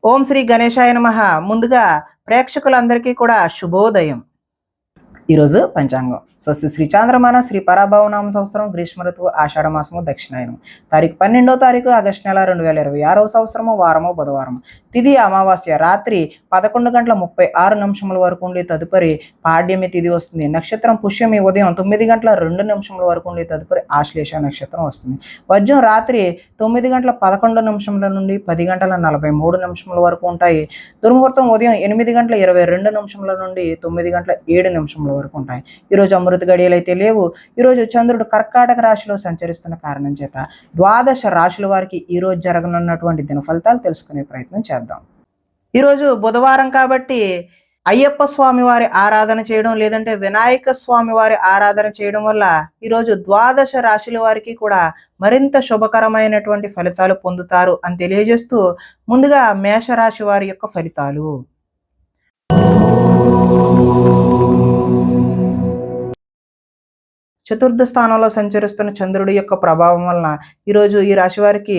ఓం శ్రీ గణేశాయ నమః. ముందుగా ప్రేక్షకులందరికీ కూడా శుభోదయం. ఈరోజు పంచాంగం స్వస్తి శ్రీ చాంద్రమాన శ్రీ పరాభవనామ సంవత్సరం గ్రీష్మ ఋతువు ఆషాఢ మాసము దక్షిణాయనం తారీఖు 12వ తారీఖు ఆగస్టు నెల 2026వ సంవత్సరము వారము బుధవారం తిథి అమావాస్య రాత్రి 11:36 వరకు ఉండి తదుపరి పాడ్యమి తిథి వస్తుంది. నక్షత్రం పుష్యమి ఉదయం 9:02 వరకు ఉండి తదుపరి ఆశ్లేష నక్షత్రం వస్తుంది. వజ్రం రాత్రి 9:11 నుండి 10:43 వరకు ఉంటాయి. దుర్ముహూర్తం ఉదయం 8:22 నుండి 9:07 వరకు ఉంటాయి. ఈరోజు అమృత గడియలు అయితే లేవు. ఈరోజు చంద్రుడు కర్కాటక రాశిలో సంచరిస్తున్న కారణం చేత ద్వాదశ రాశుల వారికి ఈరోజు జరగనున్నటువంటి దిన ఫలితాలు తెలుసుకునే ప్రయత్నం చేద్దాం. ఈరోజు బుధవారం కాబట్టి అయ్యప్ప స్వామి వారి ఆరాధన చేయడం లేదంటే వినాయక స్వామి వారి ఆరాధన చేయడం వల్ల ఈరోజు ద్వాదశ రాశుల వారికి కూడా మరింత శుభకరమైనటువంటి ఫలితాలు పొందుతారు అని తెలియజేస్తూ ముందుగా మేషరాశి వారి యొక్క ఫలితాలు. చతుర్థ స్థానంలో సంచరిస్తున్న చంద్రుడి యొక్క ప్రభావం వలన ఈరోజు ఈ రాశి వారికి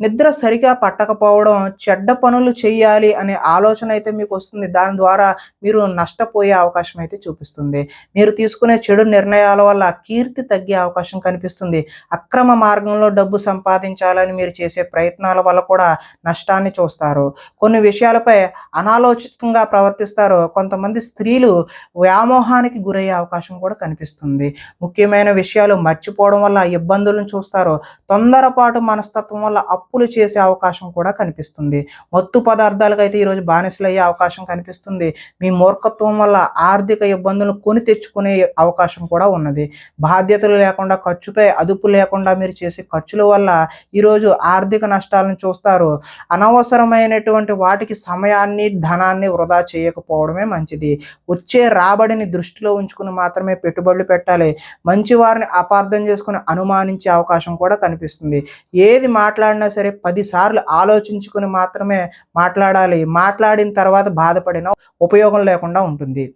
నిద్ర సరిగా పట్టకపోవడం, చెడ్డ పనులు చేయాలి అనే ఆలోచన అయితే మీకు వస్తుంది. దాని ద్వారా మీరు నష్టపోయే అవకాశం అయితే చూపిస్తుంది. మీరు తీసుకునే చెడు నిర్ణయాల వల్ల కీర్తి తగ్గే అవకాశం కనిపిస్తుంది. అక్రమ మార్గంలో డబ్బు సంపాదించాలని మీరు చేసే ప్రయత్నాల వల్ల కూడా నష్టాన్ని చూస్తారు. కొన్ని విషయాలపై అనాలోచితంగా ప్రవర్తిస్తారు. కొంతమంది స్త్రీలు వ్యామోహానికి గురయ్యే అవకాశం కూడా కనిపిస్తుంది. ముఖ్యమైన విషయాలు మర్చిపోవడం వల్ల ఇబ్బందులను చూస్తారు. తొందరపాటు మనస్తత్వం వల్ల అప్పులు చేసే అవకాశం కూడా కనిపిస్తుంది. మత్తు పదార్థాలకు అయితే ఈరోజు బానిసలు అయ్యే అవకాశం కనిపిస్తుంది. మీ మూర్ఖత్వం వల్ల ఆర్థిక ఇబ్బందులను కొని తెచ్చుకునే అవకాశం కూడా ఉన్నది. బాధ్యతలు లేకుండా ఖర్చుపై అదుపు లేకుండా మీరు చేసే ఖర్చుల వల్ల ఈరోజు ఆర్థిక నష్టాలను చూస్తారు. అనవసరమైనటువంటి వాటికి సమయాన్ని ధనాన్ని వృధా చేయకపోవడమే మంచిది. వచ్చే రాబడిని దృష్టిలో ఉంచుకుని మాత్రమే పెట్టుబడులు పెట్టాలి. మంచి వారిని అపార్థం చేసుకుని అనుమానించే అవకాశం కూడా కనిపిస్తుంది. ఏది మాట్లాడినా సరే 10 సార్లు ఆలోచించుకుని మాత్రమే మాట్లాడాలి. మాట్లాడిన తర్వాత బాధపడిన ఉపయోగం లేకుండా ఉంటుంది.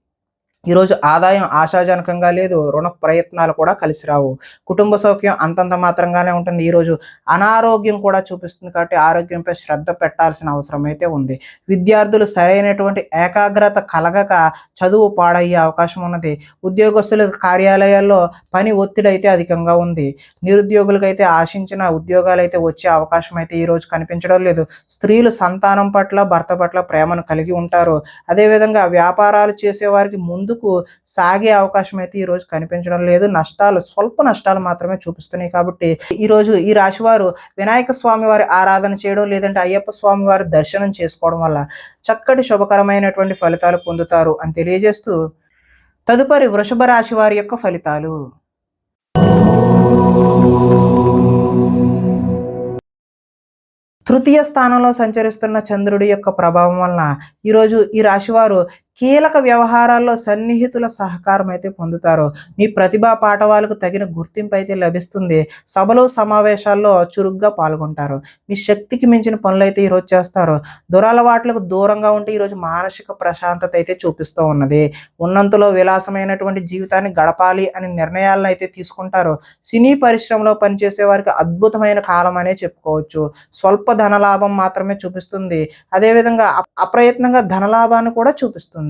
ఈరోజు ఆదాయం ఆశాజనకంగా లేదు. రుణ ప్రయత్నాలు కూడా కలిసి రావు. కుటుంబ సౌఖ్యం అంతంత మాత్రంగానే ఉంటుంది. ఈరోజు అనారోగ్యం కూడా చూపిస్తుంది కాబట్టి ఆరోగ్యంపై శ్రద్ధ పెట్టాల్సిన అవసరం అయితే ఉంది. విద్యార్థులు సరైనటువంటి ఏకాగ్రత కలగక చదువు పాడయ్యే అవకాశం ఉన్నది. ఉద్యోగస్తుల కార్యాలయాల్లో పని ఒత్తిడి అయితే అధికంగా ఉంది. నిరుద్యోగులకైతే ఆశించిన ఉద్యోగాలు అయితే వచ్చే అవకాశం అయితే ఈరోజు కనిపించడం లేదు. స్త్రీలు సంతానం పట్ల భర్త పట్ల ప్రేమను కలిగి ఉంటారు. అదేవిధంగా వ్యాపారాలు చేసేవారికి ముందు సాగే అవకాశం అయితే ఈరోజు కనిపించడం లేదు. స్వల్ప నష్టాలు మాత్రమే చూపిస్తున్నాయి. కాబట్టి ఈరోజు ఈ రాశి వారు వినాయక స్వామి వారి ఆరాధన చేయడం లేదంటే అయ్యప్ప స్వామి వారి దర్శనం చేసుకోవడం వల్ల చక్కటి శుభకరమైనటువంటి ఫలితాలు పొందుతారు అని తెలియజేస్తూ తదుపరి వృషభ రాశి వారి యొక్క ఫలితాలు. తృతీయ స్థానంలో సంచరిస్తున్న చంద్రుడి యొక్క ప్రభావం వలన ఈరోజు ఈ రాశివారు కీలక వ్యవహారాల్లో సన్నిహితుల సహకారం అయితే పొందుతారు. మీ ప్రతిభా పాఠవాలకు తగిన గుర్తింపు అయితే లభిస్తుంది. సభలు సమావేశాల్లో చురుగ్గా పాల్గొంటారు. మీ శక్తికి మించిన పనులు అయితే ఈరోజు చేస్తారు. దురలవాట్లకు దూరంగా ఉంటే ఈరోజు మానసిక ప్రశాంతత అయితే చూపిస్తూ ఉన్నది. ఉన్నంతలో విలాసమైనటువంటి జీవితాన్ని గడపాలి అని నిర్ణయాలను అయితే తీసుకుంటారు. సినీ పరిశ్రమలో పనిచేసే వారికి అద్భుతమైన కాలం అనే చెప్పుకోవచ్చు. స్వల్ప ధనలాభం మాత్రమే చూపిస్తుంది. అదేవిధంగా అప్రయత్నంగా ధనలాభాన్ని కూడా చూపిస్తుంది.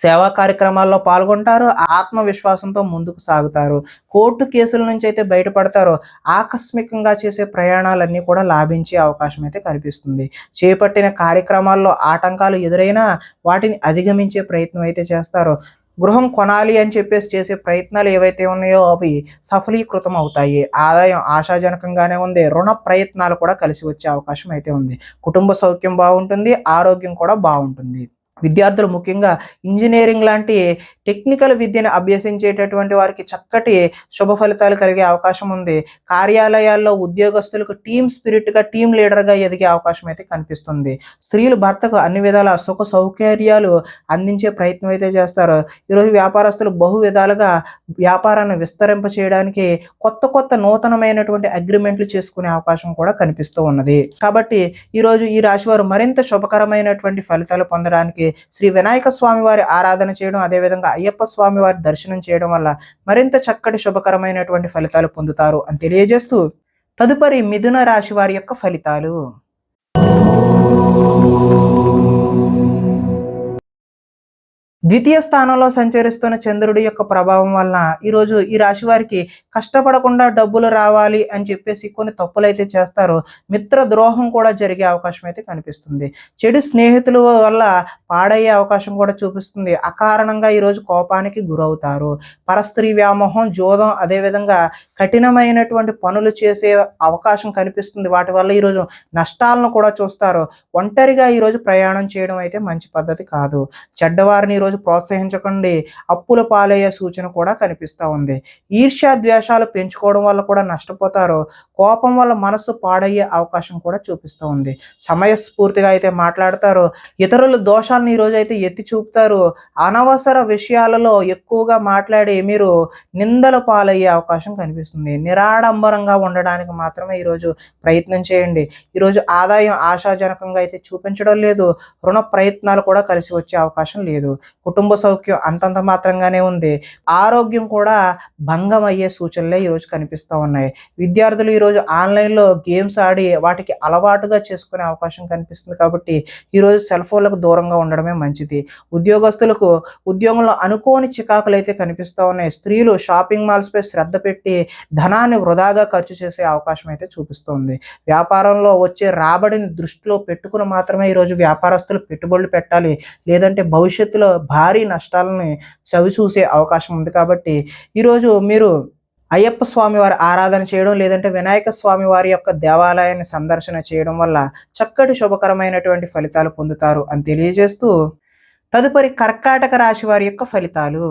సేవా కార్యక్రమాల్లో పాల్గొంటారు. ఆత్మవిశ్వాసంతో ముందుకు సాగుతారు. కోర్టు కేసుల నుంచి అయితే బయటపడతారు. ఆకస్మికంగా చేసే ప్రయాణాలన్నీ కూడా లాభించే అవకాశం అయితే కనిపిస్తుంది. చేపట్టిన కార్యక్రమాల్లో ఆటంకాలు ఎదురైనా వాటిని అధిగమించే ప్రయత్నం అయితే చేస్తారు. గృహం కొనాలి అని చెప్పేసి చేసే ప్రయత్నాలు ఏవైతే ఉన్నాయో అవి సఫలీకృతం అవుతాయి. ఆదాయం ఆశాజనకంగానే ఉంది. రుణ ప్రయత్నాలు కూడా కలిసి వచ్చే అవకాశం అయితే ఉంది. కుటుంబ సౌఖ్యం బాగుంటుంది. ఆరోగ్యం కూడా బాగుంటుంది. విద్యార్థులు ముఖ్యంగా ఇంజనీరింగ్ లాంటి టెక్నికల్ విద్యను అభ్యసించేటటువంటి వారికి చక్కటి శుభ ఫలితాలు కలిగే అవకాశం ఉంది. కార్యాలయాల్లో ఉద్యోగస్తులకు టీమ్ స్పిరిట్గా టీమ్ లీడర్గా ఎదిగే అవకాశం అయితే కనిపిస్తుంది. స్త్రీలు భర్తకు అన్ని విధాల సుఖ సౌకర్యాలు అందించే ప్రయత్నం అయితే చేస్తారు. ఈరోజు వ్యాపారస్తులు బహు విధాలుగా వ్యాపారాన్ని విస్తరింప చేయడానికి కొత్త నూతనమైనటువంటి అగ్రిమెంట్లు చేసుకునే అవకాశం కూడా కనిపిస్తూ ఉన్నది. కాబట్టి ఈరోజు ఈ రాశి వారు మరింత శుభకరమైనటువంటి ఫలితాలు పొందడానికి శ్రీ వినాయక స్వామి వారి ఆరాధన చేయడం, అదేవిధంగా అయ్యప్ప స్వామి వారి దర్శనం చేయడం వల్ల మరింత చక్కటి శుభకరమైనటువంటి ఫలితాలు పొందుతారు అని తెలియజేస్తూ తదుపరి మిథున రాశి వారి యొక్క ఫలితాలు. ద్వితీయ స్థానంలో సంచరిస్తున్న చంద్రుడి యొక్క ప్రభావం వలన ఈరోజు ఈ రాశి వారికి కష్టపడకుండా డబ్బులు రావాలి అని చెప్పేసి కొన్ని తప్పులైతే చేస్తారో, మిత్ర ద్రోహం కూడా జరిగే అవకాశం అయితే కనిపిస్తుంది. చెడు స్నేహితుల వల్ల పాడయ్యే అవకాశం కూడా చూపిస్తుంది. అకారణంగా ఈరోజు కోపానికి గురవుతారు. పరస్త్రీ వ్యామోహం, జోదం, అదేవిధంగా కఠినమైనటువంటి పనులు చేసే అవకాశం కనిపిస్తుంది. వాటి వల్ల ఈరోజు నష్టాలను కూడా చూస్తారు. ఒంటరిగా ఈరోజు ప్రయాణం చేయడం అయితే మంచి పద్ధతి కాదు. చెడ్డవారిని ఈరోజు ప్రోత్సహించకండి. అప్పుల పాలయ్యే సూచన కూడా కనిపిస్తూ ఉంది. ఈర్ష్య ద్వేషాలు పెంచుకోవడం వల్ల కూడా నష్టపోతారు. కోపం వల్ల మనస్సు పాడయ్యే అవకాశం కూడా చూపిస్తూ ఉంది. సమయస్ఫూర్తిగా అయితే మాట్లాడతారు. ఇతరుల దోషాలను ఈరోజు అయితే ఎత్తి చూపుతారు. అనవసర విషయాలలో ఎక్కువగా మాట్లాడి మీరు నిందల పాలయ్యే అవకాశం కనిపిస్తుంది. నిరాడంబరంగా ఉండడానికి మాత్రమే ఈరోజు ప్రయత్నం చేయండి. ఈరోజు ఆదాయం ఆశాజనకంగా అయితే చూపించడం లేదు. రుణ ప్రయత్నాలు కూడా కలిసి వచ్చే అవకాశం లేదు. కుటుంబ సౌఖ్యం అంతంత మాత్రంగానే ఉంది. ఆరోగ్యం కూడా భంగం అయ్యే సూచనలే ఈరోజు కనిపిస్తూ ఉన్నాయి. విద్యార్థులు ఈరోజు ఆన్లైన్లో గేమ్స్ ఆడి వాటికి అలవాటుగా చేసుకునే అవకాశం కనిపిస్తుంది. కాబట్టి ఈరోజు సెల్ ఫోన్లకు దూరంగా ఉండడమే మంచిది. ఉద్యోగస్తులకు ఉద్యోగంలో అనుకోని చికాకులు అయితే కనిపిస్తూ ఉన్నాయి. స్త్రీలు షాపింగ్ మాల్స్పై శ్రద్ధ పెట్టి ధనాన్ని వృధాగా ఖర్చు చేసే అవకాశం అయితే చూపిస్తుంది. వ్యాపారంలో వచ్చే రాబడిని దృష్టిలో పెట్టుకుని మాత్రమే ఈరోజు వ్యాపారస్తులు పెట్టుబడులు పెట్టాలి. లేదంటే భవిష్యత్తులో భారీ నష్టాలని చవిచూసే అవకాశం ఉంది. కాబట్టి ఈరోజు మీరు అయ్యప్ప స్వామి వారి ఆరాధన చేయడం, లేదంటే వినాయక స్వామి వారి యొక్క దేవాలయాన్ని సందర్శన చేయడం వల్ల చక్కటి శుభకరమైనటువంటి ఫలితాలు పొందుతారు అని తెలియజేస్తూ, తదుపరి కర్కాటక రాశి వారి యొక్క ఫలితాలు.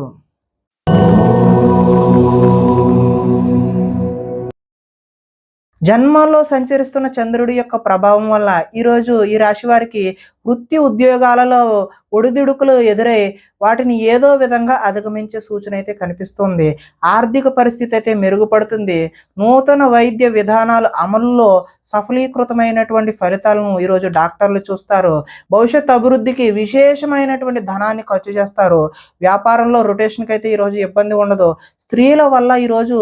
జన్మంలో సంచరిస్తున్న చంద్రుడి యొక్క ప్రభావం వల్ల ఈరోజు ఈ రాశి వారికి వృత్తి ఉద్యోగాలలో ఒడిదుడుకులు ఎదురై వాటిని ఏదో విధంగా అధిగమించే సూచన అయితే కనిపిస్తుంది. ఆర్థిక పరిస్థితి అయితే మెరుగుపడుతుంది. నూతన వైద్య విధానాలు అమలులో సఫలీకృతమైనటువంటి ఫలితాలను ఈరోజు డాక్టర్లు చూస్తారు. భవిష్యత్ అభివృద్ధికి విశేషమైనటువంటి ధనాన్ని ఖర్చు చేస్తారు. వ్యాపారంలో రొటేషన్కి అయితే ఈరోజు ఇబ్బంది ఉండదు. స్త్రీల వల్ల ఈరోజు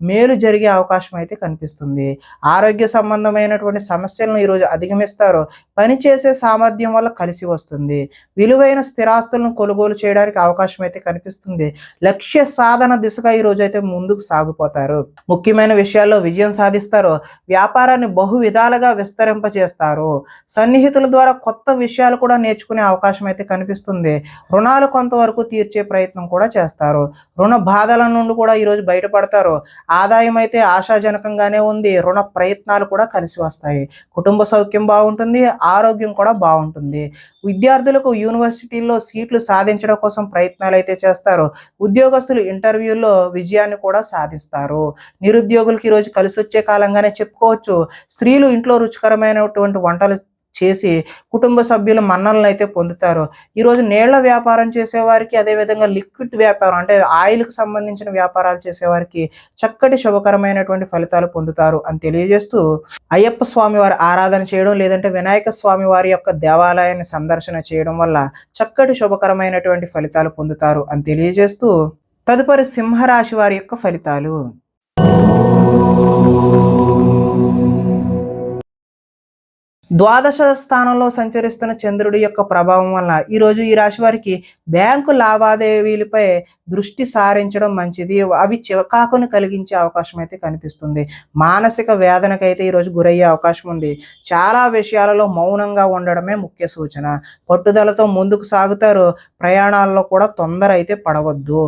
మేలు జరిగే అవకాశం అయితే కనిపిస్తుంది. ఆరోగ్య సంబంధమైనటువంటి సమస్యలను ఈరోజు అధిగమిస్తారు. పనిచేసే సామర్థ్యం వల్ల కలిసి వస్తుంది. విలువైన స్థిరాస్తులను కొనుగోలు చేయడానికి అవకాశం అయితే కనిపిస్తుంది. లక్ష్య సాధన దిశగా ఈ రోజు అయితే ముందుకు సాగిపోతారు. ముఖ్యమైన విషయాల్లో విజయం సాధిస్తారు. వ్యాపారాన్ని బహు విధాలుగా విస్తరింపజేస్తారు. సన్నిహితుల ద్వారా కొత్త విషయాలు కూడా నేర్చుకునే అవకాశం అయితే కనిపిస్తుంది. రుణాలు కొంతవరకు తీర్చే ప్రయత్నం కూడా చేస్తారు. రుణ బాధల నుండి కూడా ఈరోజు బయటపడతారు. ఆదాయం అయితే ఆశాజనకంగానే ఉంది. రుణ ప్రయత్నాలు కూడా కలిసి వస్తాయి. కుటుంబ సౌఖ్యం బాగుంటుంది. ఆరోగ్యం కూడా బాగుంటుంది. విద్యార్థులకు యూనివర్సిటీల్లో సీట్లు సాధించడం కోసం ప్రయత్నాలు అయితే చేస్తారు. ఉద్యోగస్తులు ఇంటర్వ్యూల్లో విజయాన్ని కూడా సాధిస్తారు. నిరుద్యోగులకి ఈరోజు కలిసి వచ్చే కాలంగానే చెప్పుకోవచ్చు. స్త్రీలు ఇంట్లో రుచికరమైనటువంటి వంటలు చేసి కుటుంబ సభ్యుల మన్నలను అయితే పొందుతారు. ఈరోజు నీళ్ల వ్యాపారం చేసేవారికి, అదేవిధంగా లిక్విడ్ వ్యాపారం అంటే ఆయిల్కి సంబంధించిన వ్యాపారాలు చేసేవారికి చక్కటి శుభకరమైనటువంటి ఫలితాలు పొందుతారు అని తెలియజేస్తూ, అయ్యప్ప స్వామి వారి ఆరాధన చేయడం, లేదంటే వినాయక స్వామి వారి యొక్క దేవాలయాన్ని సందర్శన చేయడం వల్ల చక్కటి శుభకరమైనటువంటి ఫలితాలు పొందుతారు అని తెలియజేస్తూ, తదుపరి సింహరాశి వారి యొక్క ఫలితాలు. ద్వాదశ స్థానంలో సంచరిస్తున్న చంద్రుడి యొక్క ప్రభావం వల్ల ఈరోజు ఈ రాశి వారికి బ్యాంకు లావాదేవీలపై దృష్టి సారించడం మంచిది. అవి చికాకును కలిగించే అవకాశం అయితే కనిపిస్తుంది. మానసిక వేదనకైతే ఈరోజు గురయ్యే అవకాశం ఉంది. చాలా విషయాలలో మౌనంగా ఉండడమే ముఖ్య సూచన. పట్టుదలతో ముందుకు సాగుతారు. ప్రయాణాల్లో కూడా తొందర అయితే పడవద్దు.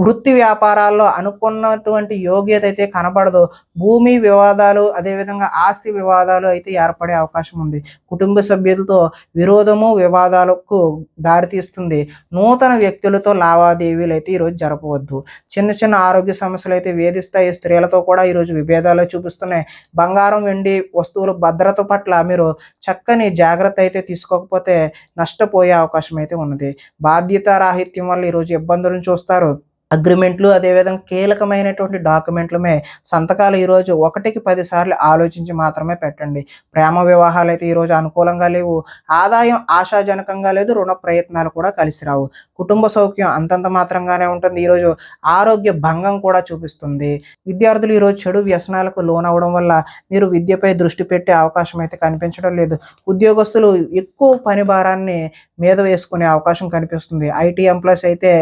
వృత్తి వ్యాపారాల్లో అనుకున్నటువంటి యోగ్యత అయితే కనబడదు. భూమి వివాదాలు, అదేవిధంగా ఆస్తి వివాదాలు అయితే ఏర్పడే అవకాశం ఉంది. కుటుంబ సభ్యులతో విరోధము, వివాదాలకు దారితీస్తుంది. నూతన వ్యక్తులతో లావాదేవీలు అయితే ఈరోజు జరపవద్దు. చిన్న చిన్న ఆరోగ్య సమస్యలు అయితే వేధిస్తాయి. స్త్రీలతో కూడా ఈరోజు విభేదాలు చూపిస్తున్నాయి. బంగారం, వెండి వస్తువుల భద్రత పట్ల మీరు చక్కని జాగ్రత్త అయితే తీసుకోకపోతే నష్టపోయే అవకాశం అయితే ఉన్నది. బాధ్యతారాహిత్యం వల్ల ఈరోజు ఇబ్బందులను చూస్తారు. అగ్రిమెంట్లు అదేవిధంగా కీలకమైనటువంటి డాక్యుమెంట్లమే సంతకాలు ఈరోజు ఒకటికి 10 సార్లు ఆలోచించి మాత్రమే పెట్టండి. ప్రేమ వివాహాలైతే ఈరోజు అనుకూలంగా లేవు. ఆదాయం ఆశాజనకంగా లేదు. రుణ ప్రయత్నాలు కూడా కలిసి రావు. కుటుంబ సౌఖ్యం అంతంత మాత్రంగానే ఉంటుంది. ఈరోజు ఆరోగ్య భంగం కూడా చూపిస్తుంది. విద్యార్థులు ఈరోజు చెడు వ్యసనాలకు లోనవ్వడం వల్ల మీరు విద్యపై దృష్టి పెట్టే అవకాశం అయితే కనిపించడం లేదు. ఉద్యోగస్తులు ఎక్కువ పని భారాన్ని మీద వేసుకునే అవకాశం కనిపిస్తుంది. ఐటీ ఎంప్లాయీస్ అయితే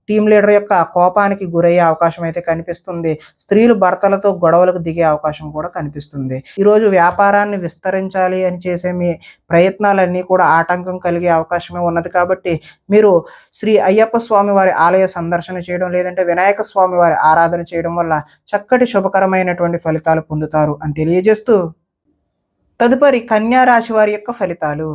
టీమ్ లీడర్ యొక్క కోపానికి గురయ్యే అవకాశం అయితే కనిపిస్తుంది. స్త్రీలు భర్తలతో గొడవలకు దిగే అవకాశం కూడా కనిపిస్తుంది. ఈరోజు వ్యాపారాన్ని విస్తరించాలి అని చేసే మీ ప్రయత్నాలన్నీ కూడా ఆటంకం కలిగే అవకాశమే ఉన్నది. కాబట్టి మీరు శ్రీ అయ్యప్ప స్వామి వారి ఆలయ సందర్శన చేయడం లేదంటే వినాయక స్వామి వారి ఆరాధన చేయడం వల్ల చక్కటి శుభకరమైనటువంటి ఫలితాలు పొందుతారు అని తెలియజేస్తూ తదుపరి కన్యా రాశి వారి యొక్క ఫలితాలు.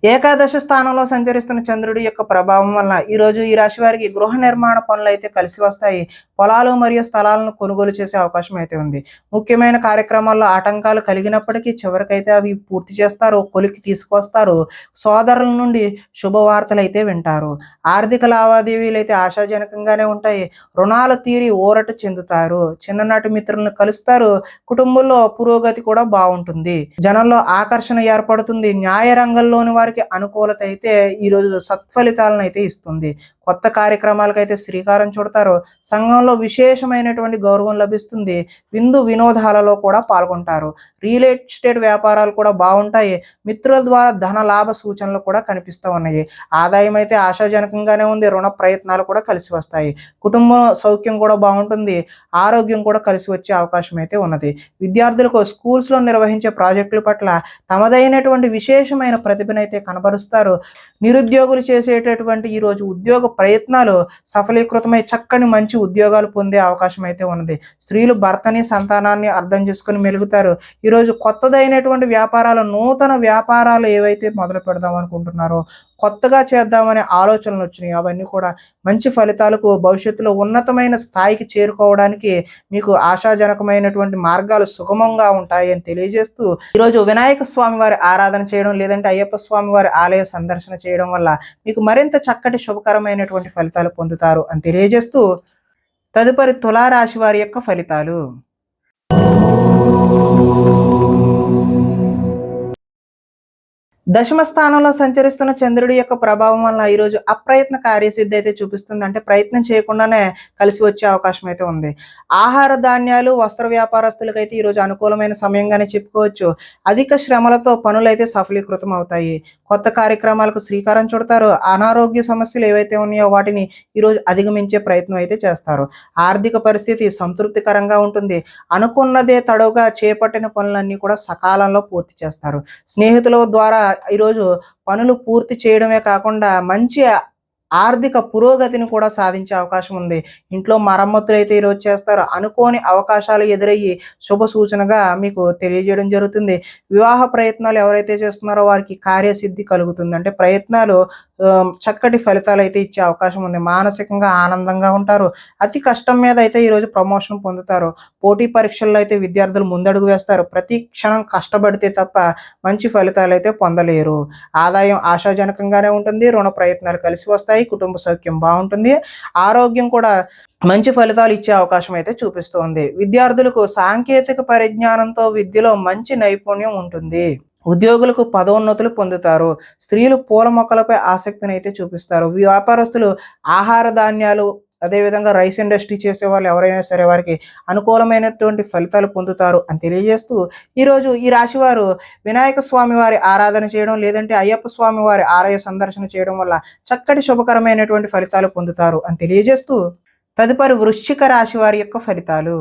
ఏకాదశ స్థానంలో సంచరిస్తున్న చంద్రుడి యొక్క ప్రభావం వల్ల ఈరోజు ఈ రాశి వారికి గృహ నిర్మాణ పనులు అయితే కలిసి వస్తాయి. పొలాలు మరియు స్థలాలను కొనుగోలు చేసే అవకాశం అయితే ఉంది. ముఖ్యమైన కార్యక్రమాల్లో ఆటంకాలు కలిగినప్పటికీ చివరికైతే అవి పూర్తి చేస్తారు, కొలికి తీసుకొస్తారు. సోదరుల నుండి శుభవార్తలు అయితే వింటారు. ఆర్థిక లావాదేవీలు అయితే ఆశాజనకంగానే ఉంటాయి. రుణాలు తీరి ఊరట చెందుతారు. చిన్ననాటి మిత్రులను కలుస్తారు. కుటుంబంలో పురోగతి కూడా బాగుంటుంది. జనంలో ఆకర్షణ ఏర్పడుతుంది. న్యాయ రంగంలోని వారికి అనుకూలత అయితే ఈరోజు సత్ఫలితాలను అయితే ఇస్తుంది. కొత్త కార్యక్రమాలకైతే శ్రీకారం చుడతారు. సంఘంలో విశేషమైనటువంటి గౌరవం లభిస్తుంది. విందు వినోదాలలో కూడా పాల్గొంటారు. రియల్ ఎస్టేట్ వ్యాపారాలు కూడా బాగుంటాయి. మిత్రుల ద్వారా ధన లాభ సూచనలు కూడా కనిపిస్తూ ఉన్నాయి. ఆదాయం అయితే ఆశాజనకంగానే ఉంది. రుణ ప్రయత్నాలు కూడా కలిసి వస్తాయి. కుటుంబం సౌఖ్యం కూడా బాగుంటుంది. ఆరోగ్యం కూడా కలిసి వచ్చే అవకాశం అయితే ఉన్నది. విద్యార్థులకు స్కూల్స్లో నిర్వహించే ప్రాజెక్టుల పట్ల తమదైనటువంటి విశేషమైన ప్రతిభనైతే కనబరుస్తారు. నిరుద్యోగులు చేసేటటువంటి ఈరోజు ఉద్యోగ ప్రయత్నాలు సఫలీకృతమై చక్కని మంచి ఉద్యోగాలు పొందే అవకాశం అయితే ఉన్నది. స్త్రీలు భర్తని సంతానాన్ని అర్థం చేసుకుని మెలుగుతారు. ఈరోజు కొత్తదైనటువంటి వ్యాపారాలు, నూతన వ్యాపారాలు ఏవైతే మొదలు పెడదాం అనుకుంటున్నారో, కొత్తగా చేద్దామనే ఆలోచనలు వచ్చినాయి. అవన్నీ కూడా మంచి ఫలితాలకు, భవిష్యత్తులో ఉన్నతమైన స్థాయికి చేరుకోవడానికి మీకు ఆశాజనకమైనటువంటి మార్గాలు సుగమంగా ఉంటాయి అని తెలియజేస్తూ ఈరోజు వినాయక స్వామి వారి ఆరాధన చేయడం లేదంటే అయ్యప్ప స్వామి వారి ఆలయ సందర్శన చేయడం వల్ల మీకు మరింత చక్కటి శుభకరమైనటువంటి ఫలితాలు పొందుతారు అని తెలియజేస్తూ తదుపరి తులారాశి వారి యొక్క ఫలితాలు. దశమ స్థానంలో సంచరిస్తున్న చంద్రుడి యొక్క ప్రభావం వల్ల ఈరోజు అప్రయత్న కార్యసిద్ధి అయితే చూపిస్తుంది. అంటే ప్రయత్నం చేయకుండానే కలిసి వచ్చే అవకాశం అయితే ఉంది. ఆహార ధాన్యాలు, వస్త్ర వ్యాపారస్తులకైతే ఈరోజు అనుకూలమైన సమయంగానే చెప్పుకోవచ్చు. అధిక శ్రమలతో పనులు అయితే సఫలీకృతం అవుతాయి. కొత్త కార్యక్రమాలకు శ్రీకారం చుడతారు. అనారోగ్య సమస్యలు ఏవైతే ఉన్నాయో వాటిని ఈరోజు అధిగమించే ప్రయత్నం అయితే చేస్తారు. ఆర్థిక పరిస్థితి సంతృప్తికరంగా ఉంటుంది. అనుకున్నదే తడవుగా చేపట్టిన పనులన్నీ కూడా సకాలంలో పూర్తి చేస్తారు. స్నేహితుల ద్వారా ఈరోజు పనులు పూర్తి చేయడమే కాకుండా మంచి ఆర్థిక పురోగతిని కూడా సాధించే అవకాశం ఉంది. ఇంట్లో మరమ్మతులు అయితే ఈరోజు చేస్తారు. అనుకోని అవకాశాలు ఎదురయ్యి శుభ సూచనగా మీకు తెలియజేయడం జరుగుతుంది. వివాహ ప్రయత్నాలు ఎవరైతే చేస్తున్నారో వారికి కార్యసిద్ధి కలుగుతుంది. అంటే ప్రయత్నాలు చక్కటి ఫలితాలు అయితే ఇచ్చే అవకాశం ఉంది. మానసికంగా ఆనందంగా ఉంటారు. అతి కష్టం మీద అయితే ఈరోజు ప్రమోషన్ పొందుతారు. పోటీ పరీక్షల్లో అయితే విద్యార్థులు ముందడుగు వేస్తారు. ప్రతి క్షణం కష్టపడితే తప్ప మంచి ఫలితాలు అయితే పొందలేరు. ఆదాయం ఆశాజనకంగానే ఉంటుంది. రుణ ప్రయత్నాలు కలిసి వస్తాయి. కుటుంబ సౌఖ్యం బాగుంటుంది. ఆరోగ్యం కూడా మంచి ఫలితాలు ఇచ్చే అవకాశం అయితే చూపిస్తోంది. విద్యార్థులకు సాంకేతిక పరిజ్ఞానంతో విద్యలో మంచి నైపుణ్యం ఉంటుంది. ఉద్యోగులకు పదోన్నతులు పొందుతారు. స్త్రీలు పూల మొక్కలపై ఆసక్తిని అయితే చూపిస్తారు. వ్యాపారస్తులు ఆహార ధాన్యాలు అదేవిధంగా రైస్ ఇండస్ట్రీ చేసే వాళ్ళు ఎవరైనా సరే వారికి అనుకూలమైనటువంటి ఫలితాలు పొందుతారు అని తెలియజేస్తూ ఈరోజు ఈ రాశి వారు వినాయక స్వామి వారి ఆరాధన చేయడం లేదంటే అయ్యప్ప స్వామి వారి ఆలయ సందర్శన చేయడం వల్ల చక్కటి శుభకరమైనటువంటి ఫలితాలు పొందుతారు అని తెలియజేస్తూ తదుపరి వృశ్చిక రాశి వారి యొక్క ఫలితాలు.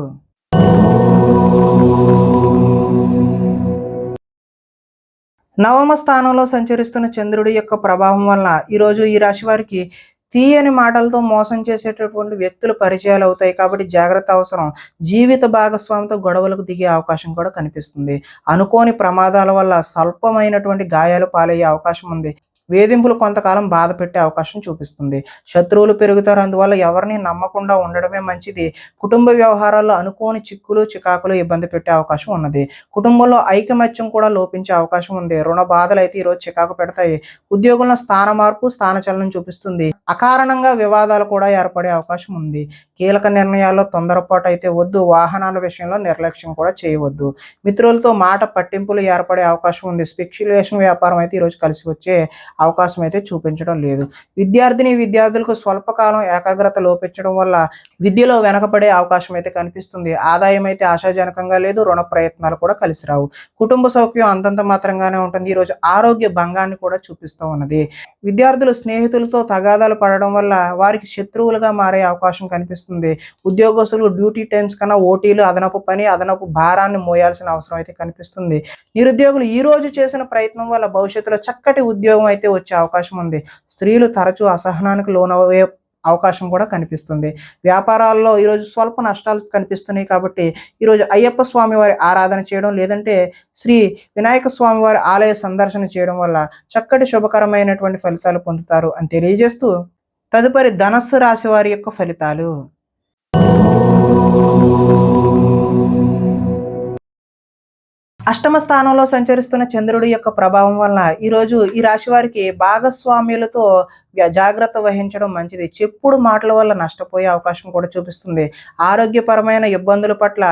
నవమ స్థానంలో సంచరిస్తున్న చంద్రుడి యొక్క ప్రభావం వల్ల ఈరోజు ఈ రాశి వారికి తీయని మాటలతో మోసం చేసేటటువంటి వ్యక్తుల పరిచయాలు అవుతాయి. కాబట్టి జాగ్రత్త అవసరం. జీవిత భాగస్వామితో గొడవలకు దిగే అవకాశం కూడా కనిపిస్తుంది. అనుకోని ప్రమాదాల వల్ల స్వల్పమైనటువంటి గాయాలు పాలయ్యే అవకాశం ఉంది. వేధింపులు కొంతకాలం బాధ పెట్టే అవకాశం చూపిస్తుంది. శత్రువులు పెరుగుతారు. అందువల్ల ఎవరిని నమ్మకుండా ఉండడమే మంచిది. కుటుంబ వ్యవహారాల్లో అనుకోని చిక్కులు, చికాకులు ఇబ్బంది పెట్టే అవకాశం ఉన్నది. కుటుంబంలో ఐకమత్యం కూడా లోపించే అవకాశం ఉంది. రుణ బాధలైతే ఈరోజు చికాకు పెడతాయి. ఉద్యోగంలో స్థాన మార్పు, స్థానచలనం చూపిస్తుంది. అకారణంగా వివాదాలు కూడా ఏర్పడే అవకాశం ఉంది. కీలక నిర్ణయాల్లో తొందరపాటు అయితే వద్దు. వాహనాల విషయంలో నిర్లక్ష్యం కూడా చేయవద్దు. మిత్రులతో మాట పట్టింపులు ఏర్పడే అవకాశం ఉంది. స్పెక్యులేషన్ వ్యాపారం అయితే ఈరోజు కలిసి వచ్చే అవకాశం అయితే చూపించడం లేదు. విద్యార్థులకు స్వల్పకాలం ఏకాగ్రత లోపించడం వల్ల విద్యలో వెనకబడే అవకాశం అయితే కనిపిస్తుంది. ఆదాయం అయితే ఆశాజనకంగా లేదు. రుణ ప్రయత్నాలు కూడా కలిసి రావు. కుటుంబ సౌఖ్యం అంతంత మాత్రంగానే ఉంటుంది. ఈరోజు ఆరోగ్య భంగాన్ని కూడా చూపిస్తూ ఉన్నది. విద్యార్థులు స్నేహితులతో తగాదాలు పడడం వల్ల వారికి శత్రువులుగా మారే అవకాశం కనిపిస్తుంది. ఉద్యోగస్తులు డ్యూటీ టైమ్స్ కన్నా ఓటీలు, అదనపు పని, అదనపు భారాన్ని మోయాల్సిన అవసరం అయితే కనిపిస్తుంది. నిరుద్యోగులు ఈ రోజు చేసిన ప్రయత్నం వల్ల భవిష్యత్తులో చక్కటి ఉద్యోగం అయితే వచ్చే అవకాశం ఉంది. స్త్రీలు తరచూ అసహనానికి లోనయ్యే అవకాశం కూడా కనిపిస్తుంది. వ్యాపారాల్లో ఈరోజు స్వల్ప నష్టాలు కనిపిస్తున్నాయి కాబట్టి ఈరోజు అయ్యప్ప స్వామి వారి ఆరాధన చేయడం, లేదంటే శ్రీ వినాయక స్వామి వారి ఆలయ సందర్శన చేయడం వల్ల చక్కటి శుభకరమైనటువంటి ఫలితాలు పొందుతారు అని తెలియజేస్తూ, తదుపరి ధనస్సు రాశి వారి యొక్క ఫలితాలు. అష్టమ స్థానంలో సంచరిస్తున్న చంద్రుడి యొక్క ప్రభావం వలన ఈరోజు ఈ రాశి వారికి భాగస్వామ్యులతో జాగ్రత్త వహించడం మంచిది. చెప్పుడు మాటల వల్ల నష్టపోయే అవకాశం కూడా చూపిస్తుంది. ఆరోగ్యపరమైన ఇబ్బందుల పట్ల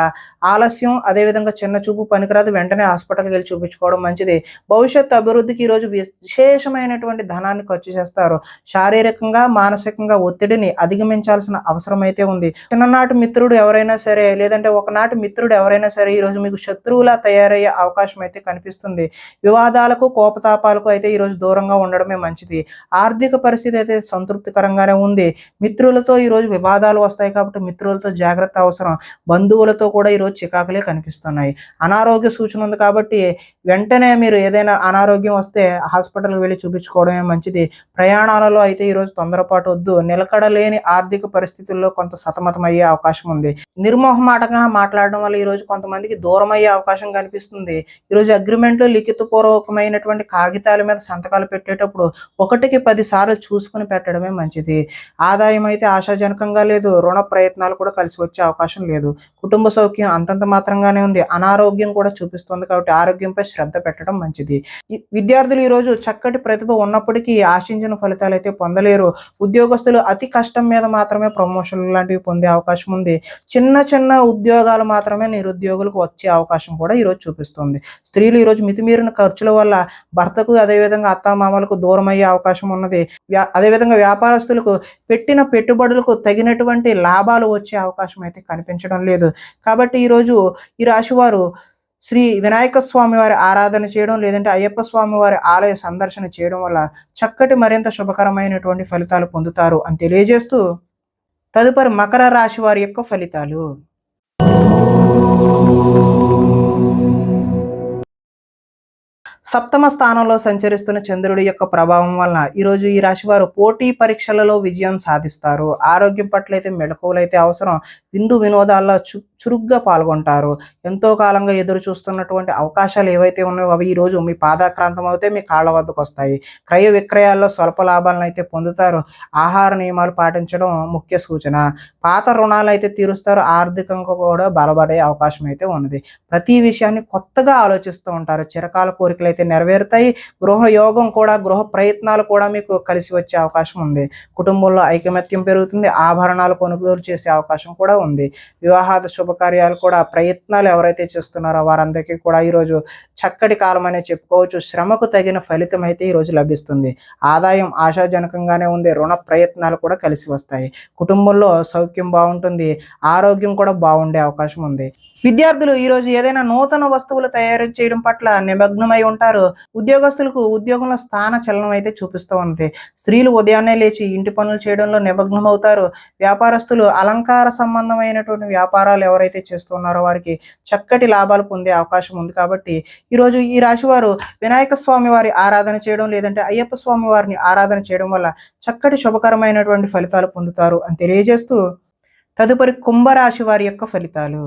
ఆలస్యం, అదేవిధంగా చిన్న చూపు పనికిరాదు. వెంటనే హాస్పిటల్కి వెళ్ళి చూపించుకోవడం మంచిది. భవిష్యత్తు అభివృద్ధికి ఈరోజు విశేషమైనటువంటి ధనాన్ని ఖర్చు చేస్తారు. శారీరకంగా, మానసికంగా ఒత్తిడిని అధిగమించాల్సిన అవసరం అయితే ఉంది. చిన్ననాటి మిత్రుడు ఎవరైనా సరే, లేదంటే ఒకనాటి మిత్రుడు ఎవరైనా సరే ఈరోజు మీకు శత్రువులా తయారయ్యే అవకాశం అయితే కనిపిస్తుంది. వివాదాలకు, కోపతాపాలకు అయితే ఈరోజు దూరంగా ఉండడమే మంచిది. ఆర్థిక పరిస్థితి అయితే సంతృప్తికరంగానే ఉంది. మిత్రులతో ఈరోజు వివాదాలు వస్తాయి కాబట్టి మిత్రులతో జాగ్రత్త అవసరం. బంధువులతో కూడా ఈరోజు చికాకులే కనిపిస్తున్నాయి. అనారోగ్య సూచన ఉంది కాబట్టి వెంటనే మీరు ఏదైనా అనారోగ్యం వస్తే హాస్పిటల్కి వెళ్ళి చూపించుకోవడమే మంచిది. ప్రయాణాలలో అయితే ఈరోజు తొందరపాటు వద్దు. నిలకడలేని ఆర్థిక పరిస్థితుల్లో కొంత సతమతమయ్యే అవకాశం ఉంది. నిర్మోహమాటంగా మాట్లాడడం వల్ల ఈరోజు కొంతమందికి దూరం అయ్యే అవకాశం కనిపిస్తుంది. ఈరోజు అగ్రిమెంట్లు, లిఖితపూర్వకమైనటువంటి కాగితాల మీద సంతకాలు పెట్టేటప్పుడు 1కి 10 సార్లు చూసుకుని పెట్టడమే మంచిది. ఆదాయం అయితే ఆశాజనకంగా లేదు. రుణ ప్రయత్నాలు కూడా కలిసి వచ్చే అవకాశం లేదు. కుటుంబ సౌఖ్యం అంతంత మాత్రంగానే ఉంది. అనారోగ్యం కూడా చూపిస్తుంది కాబట్టి ఆరోగ్యంపై శ్రద్ధ పెట్టడం మంచిది. విద్యార్థులు ఈరోజు చక్కటి ప్రతిభ ఉన్నప్పటికీ ఆశించిన ఫలితాలు అయితే పొందలేరు. ఉద్యోగస్తులు అతి కష్టం మీద మాత్రమే ప్రమోషన్లు లాంటివి పొందే అవకాశం ఉంది. చిన్న చిన్న ఉద్యోగాలు మాత్రమే నిరుద్యోగులకు వచ్చే అవకాశం కూడా ఈరోజు చూపిస్తుంది. స్త్రీలు ఈరోజు మితిమీరిన ఖర్చుల వల్ల భర్తకు, అదేవిధంగా అత్తామామలకు దూరం అయ్యే అవకాశం ఉన్నది. అదేవిధంగా వ్యాపారస్తులకు పెట్టిన పెట్టుబడులకు తగినటువంటి లాభాలు వచ్చే అవకాశం అయితే కనిపించడం లేదు. కాబట్టి ఈరోజు ఈ రాశి వారు శ్రీ వినాయక స్వామి వారి ఆరాధన చేయడం, లేదంటే అయ్యప్ప స్వామి వారి ఆలయ సందర్శన చేయడం వల్ల చక్కటి మరింత శుభకరమైనటువంటి ఫలితాలు పొందుతారు అని తెలియజేస్తూ, తదుపరి మకర రాశి వారి యొక్క ఫలితాలు. సప్తమ స్థానంలో సంచరిస్తున్న చంద్రుడి యొక్క ప్రభావం వలన ఈరోజు ఈ రాశి వారు పోటీ పరీక్షలలో విజయం సాధిస్తారు. ఆరోగ్యం పట్ల అయితే మెళకువలైతే అవసరం. విందు వినోదాల్లో చురుగ్గా పాల్గొంటారు. ఎంతో కాలంగా ఎదురు చూస్తున్నటువంటి అవకాశాలు ఏవైతే ఉన్నాయో అవి ఈరోజు మీ పాదాక్రాంతం అవుతే మీ కాళ్ళ వద్దకు వస్తాయి. క్రయ విక్రయాల్లో స్వల్ప లాభాలను అయితే పొందుతారు. ఆహార నియమాలు పాటించడం ముఖ్య సూచన. పాత రుణాలు అయితే తీరుస్తారు. ఆర్థికంగా కూడా బలపడే అవకాశం అయితే ఉన్నది. ప్రతి విషయాన్ని కొత్తగా ఆలోచిస్తూ ఉంటారు. చిరకాల కోరికలు అయితే నెరవేరుతాయి. గృహయోగం కూడా, గృహ ప్రయత్నాలు కూడా మీకు కలిసి వచ్చే అవకాశం ఉంది. కుటుంబంలో ఐకమత్యం పెరుగుతుంది. ఆభరణాలు కొనుగోలు చేసే అవకాశం కూడా ఉంది. వివాహాద శుభకార్యాలు కూడా ప్రయత్నాలు ఎవరైతే చేస్తున్నారో వారందరికీ కూడా ఈరోజు చక్కటి కాలం అనే చెప్పుకోవచ్చు. శ్రమకు తగిన ఫలితం అయితే ఈరోజు లభిస్తుంది. ఆదాయం ఆశాజనకంగానే ఉంది. రుణ ప్రయత్నాలు కూడా కలిసి వస్తాయి. కుటుంబంలో సౌఖ్యం బాగుంటుంది. ఆరోగ్యం కూడా బాగుండే అవకాశం ఉంది. విద్యార్థులు ఈరోజు ఏదైనా నూతన వస్తువులు తయారు చేయడం పట్ల నిమగ్నమై ఉంటారు. ఉద్యోగస్తులకు ఉద్యోగంలో స్థాన చలనం అయితే చూపిస్తూ ఉంది. స్త్రీలు ఉదయాన్నే లేచి ఇంటి పనులు చేయడంలో నిమగ్నమవుతారు. వ్యాపారస్తులు అలంకార సంబంధమైనటువంటి వ్యాపారాలు ఎవరైతే చేస్తున్నారో వారికి చక్కటి లాభాలు పొందే అవకాశం ఉంది. కాబట్టి ఈరోజు ఈ రాశి వారు వినాయక స్వామి వారి ఆరాధన చేయడం, లేదంటే అయ్యప్ప స్వామి వారిని ఆరాధన చేయడం వల్ల చక్కటి శుభకరమైనటువంటి ఫలితాలు పొందుతారు అని తెలియజేస్తూ, తదుపరి కుంభరాశి వారి యొక్క ఫలితాలు.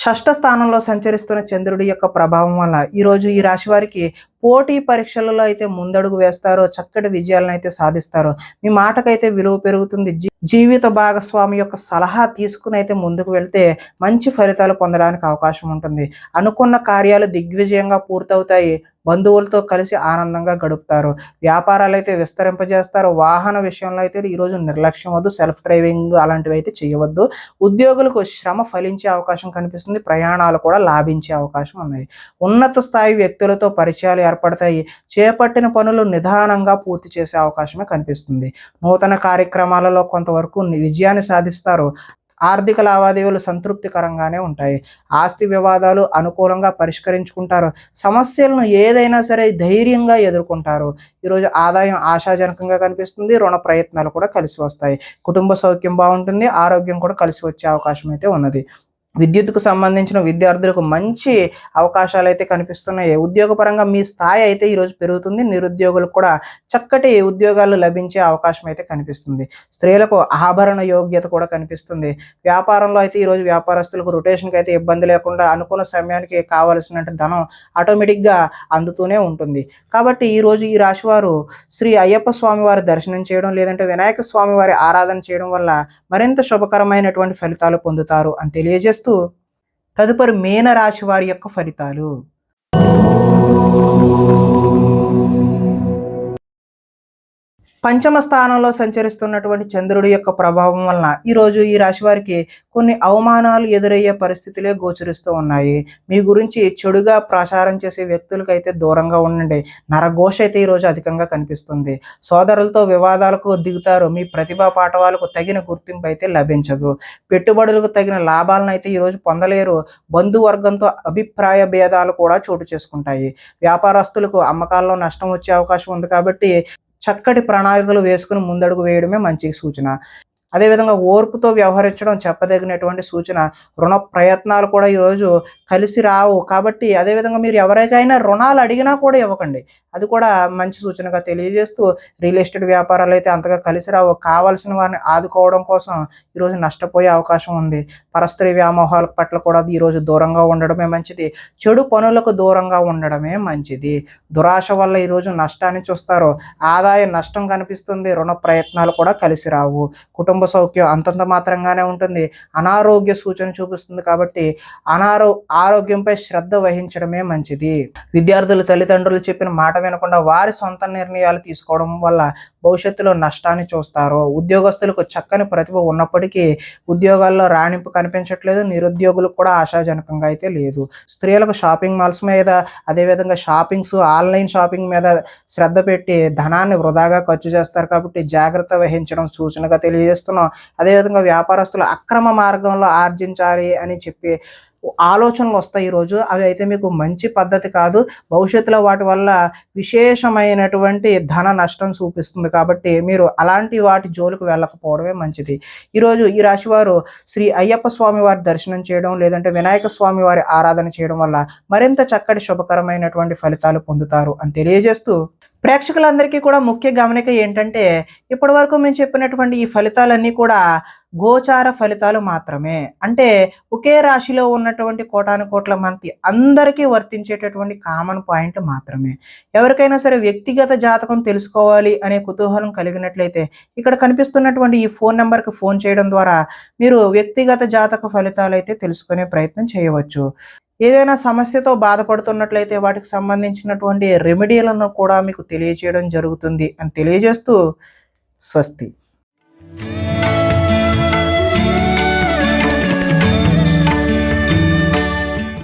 షష్ఠ స్థానంలో సంచరిస్తున్న చంద్రుడి యొక్క ప్రభావం వల్ల ఈరోజు ఈ రాశి వారికి పోటీ పరీక్షలలో అయితే ముందడుగు వేస్తారో, చక్కటి విజయాలను అయితే సాధిస్తారో, మీ మాటకైతే విలువ పెరుగుతుంది. జీవిత భాగస్వామి యొక్క సలహా తీసుకుని అయితే ముందుకు వెళ్తే మంచి ఫలితాలు పొందడానికి అవకాశం ఉంటుంది. అనుకున్న కార్యాలు దిగ్విజయంగా పూర్తవుతాయి. బంధువులతో కలిసి ఆనందంగా గడుపుతారు. వ్యాపారాలు అయితే విస్తరింపజేస్తారు. వాహన విషయంలో అయితే ఈరోజు నిర్లక్ష్యం వద్దు. సెల్ఫ్ డ్రైవింగ్ అలాంటివి అయితే చేయవద్దు. ఉద్యోగులకు శ్రమ ఫలించే అవకాశం కనిపిస్తుంది. ప్రయాణాలు కూడా లాభించే అవకాశం ఉన్నాయి. ఉన్నత స్థాయి వ్యక్తులతో పరిచయాలు ఏర్పడతాయి. చేపట్టిన పనులు నిదానంగా పూర్తి చేసే అవకాశమే కనిపిస్తుంది. నూతన కార్యక్రమాలలో కొంతవరకు విజయాన్ని సాధిస్తారు. ఆర్థిక లావాదేవీలు సంతృప్తికరంగానే ఉంటాయి. ఆస్తి వివాదాలు అనుకూలంగా పరిష్కరించుకుంటారు. సమస్యలను ఏదైనా సరే ధైర్యంగా ఎదుర్కొంటారు. ఈరోజు ఆదాయం ఆశాజనకంగా కనిపిస్తుంది. రుణ ప్రయత్నాలు కూడా కలిసి వస్తాయి. కుటుంబ సౌఖ్యం బాగుంటుంది. ఆరోగ్యం కూడా కలిసి వచ్చే అవకాశం అయితే ఉన్నది. విద్యుత్కు సంబంధించిన విద్యార్థులకు మంచి అవకాశాలు అయితే కనిపిస్తున్నాయి. ఉద్యోగపరంగా మీ స్థాయి అయితే ఈరోజు పెరుగుతుంది. నిరుద్యోగులకు కూడా చక్కటి ఉద్యోగాలు లభించే అవకాశం అయితే కనిపిస్తుంది. స్త్రీలకు ఆభరణ యోగ్యత కూడా కనిపిస్తుంది. వ్యాపారంలో అయితే ఈరోజు వ్యాపారస్తులకు రొటేషన్కి అయితే ఇబ్బంది లేకుండా అనుకున్న సమయానికి కావలసిన ధనం ఆటోమేటిక్గా అందుతూనే ఉంటుంది. కాబట్టి ఈరోజు ఈ రాశివారు శ్రీ అయ్యప్ప స్వామి వారి దర్శనం చేయడం, లేదంటే వినాయక స్వామి వారి ఆరాధన చేయడం వల్ల మరింత శుభకరమైనటువంటి ఫలితాలు పొందుతారు అని తెలియజేస్తూ తదుపరి మీన రాశి వారి యొక్క ఫలితాలు. పంచమ స్థానంలో సంచరిస్తున్నటువంటి చంద్రుడి యొక్క ప్రభావం వలన ఈరోజు ఈ రాశి వారికి కొన్ని అవమానాలు ఎదురయ్యే పరిస్థితులే గోచరిస్తూ ఉన్నాయి. మీ గురించి చెడుగా ప్రచారం చేసే వ్యక్తులకైతే దూరంగా ఉండండి. నరఘోష అయితే ఈరోజు అధికంగా కనిపిస్తుంది. సోదరులతో వివాదాలకు దిగుతారు. మీ ప్రతిభా పాఠవాలకు తగిన గుర్తింపు అయితే లభించదు. పెట్టుబడులకు తగిన లాభాలను అయితే ఈరోజు పొందలేరు. బంధువర్గంతో అభిప్రాయ భేదాలు కూడా చోటు చేసుకుంటాయి. వ్యాపారస్తులకు అమ్మకాల్లో నష్టం వచ్చే అవకాశం ఉంది. కాబట్టి చక్కటి ప్రణాళికలు వేసుకుని ముందడుగు వేయడమే మంచి సూచన. అదేవిధంగా ఓర్పుతో వ్యవహరించడం చెప్పదగినటువంటి సూచన. రుణ ప్రయత్నాలు కూడా ఈరోజు కలిసి రావు. కాబట్టి అదేవిధంగా మీరు ఎవరికైనా రుణాలు అడిగినా కూడా ఇవ్వకండి. అది కూడా మంచి సూచనగా తెలియజేస్తూ రియల్ ఎస్టేట్ వ్యాపారాలు అయితే అంతగా కలిసి రావు. కావాల్సిన వారిని ఆదుకోవడం కోసం ఈరోజు నష్టపోయే అవకాశం ఉంది. పరస్త్రీ వ్యామోహాల పట్ల కూడా ఈరోజు దూరంగా ఉండడమే మంచిది. చెడు పనులకు దూరంగా ఉండడమే మంచిది. దురాశ వల్ల ఈరోజు నష్టాన్ని చూస్తారు. ఆదాయ నష్టం కనిపిస్తుంది. రుణ ప్రయత్నాలు కూడా కలిసి రావు. కుటుంబ సౌఖ్యం అంతంత మాత్రంగానే ఉంటుంది. అనారోగ్య సూచన చూపిస్తుంది. కాబట్టి ఆరోగ్యంపై శ్రద్ధ వహించడమే మంచిది. విద్యార్థులు తల్లిదండ్రులు చెప్పిన మాట వినకుండా వారి సొంత నిర్ణయాలు తీసుకోవడం వల్ల భవిష్యత్తులో నష్టాన్ని చూస్తారు. ఉద్యోగస్తులకు చక్కని ప్రతిభ ఉన్నప్పటికీ ఉద్యోగాల్లో రాణింపు కనిపించట్లేదు. నిరుద్యోగులకు కూడా ఆశాజనకంగా అయితే లేదు. స్త్రీలకు షాపింగ్ మాల్స్ మీద, అదేవిధంగా ఆన్లైన్ షాపింగ్ మీద శ్రద్ధ పెట్టి ధనాన్ని వృధాగా ఖర్చు చేస్తారు. కాబట్టి జాగ్రత్త వహించడం సూచనగా తెలియజేస్తున్నాం. అదేవిధంగా వ్యాపారస్తులు అక్రమ మార్గంలో ఆర్జించాలి అని చెప్పి ఆలోచనలు వస్తాయి ఈరోజు. అవి అయితే మీకు మంచి పద్ధతి కాదు. భవిష్యత్తులో వాటి వల్ల విశేషమైనటువంటి ధన నష్టం చూపిస్తుంది. కాబట్టి మీరు అలాంటి వాటి జోలికి వెళ్ళకపోవడమే మంచిది. ఈరోజు ఈ రాశి వారు శ్రీ అయ్యప్ప స్వామి వారి దర్శనం చేయడం, లేదంటే వినాయక స్వామి వారి ఆరాధన చేయడం వల్ల మరింత చక్కటి శుభకరమైనటువంటి ఫలితాలు పొందుతారు అని తెలియజేస్తూ ప్రేక్షకులందరికీ కూడా ముఖ్య గమనిక ఏంటంటే, ఇప్పటి వరకు మేము చెప్పినటువంటి ఈ ఫలితాలన్నీ కూడా గోచార ఫలితాలు మాత్రమే. అంటే ఒకే రాశిలో ఉన్నటువంటి కోటానుకోట్ల మంది అందరికీ వర్తించేటటువంటి కామన్ పాయింట్ మాత్రమే. ఎవరికైనా సరే వ్యక్తిగత జాతకం తెలుసుకోవాలి అనే కుతూహలం కలిగినట్లయితే ఇక్కడ కనిపిస్తున్నటువంటి ఈ ఫోన్ నెంబర్కి ఫోన్ చేయడం ద్వారా మీరు వ్యక్తిగత జాతక ఫలితాలు అయితే తెలుసుకునే ప్రయత్నం చేయవచ్చు. ఏదైనా సమస్యతో బాధపడుతున్నట్లయితే వాటికి సంబంధించినటువంటి రెమెడీలను కూడా మీకు తెలియజేయడం జరుగుతుంది అని తెలియజేస్తూ స్వస్తి.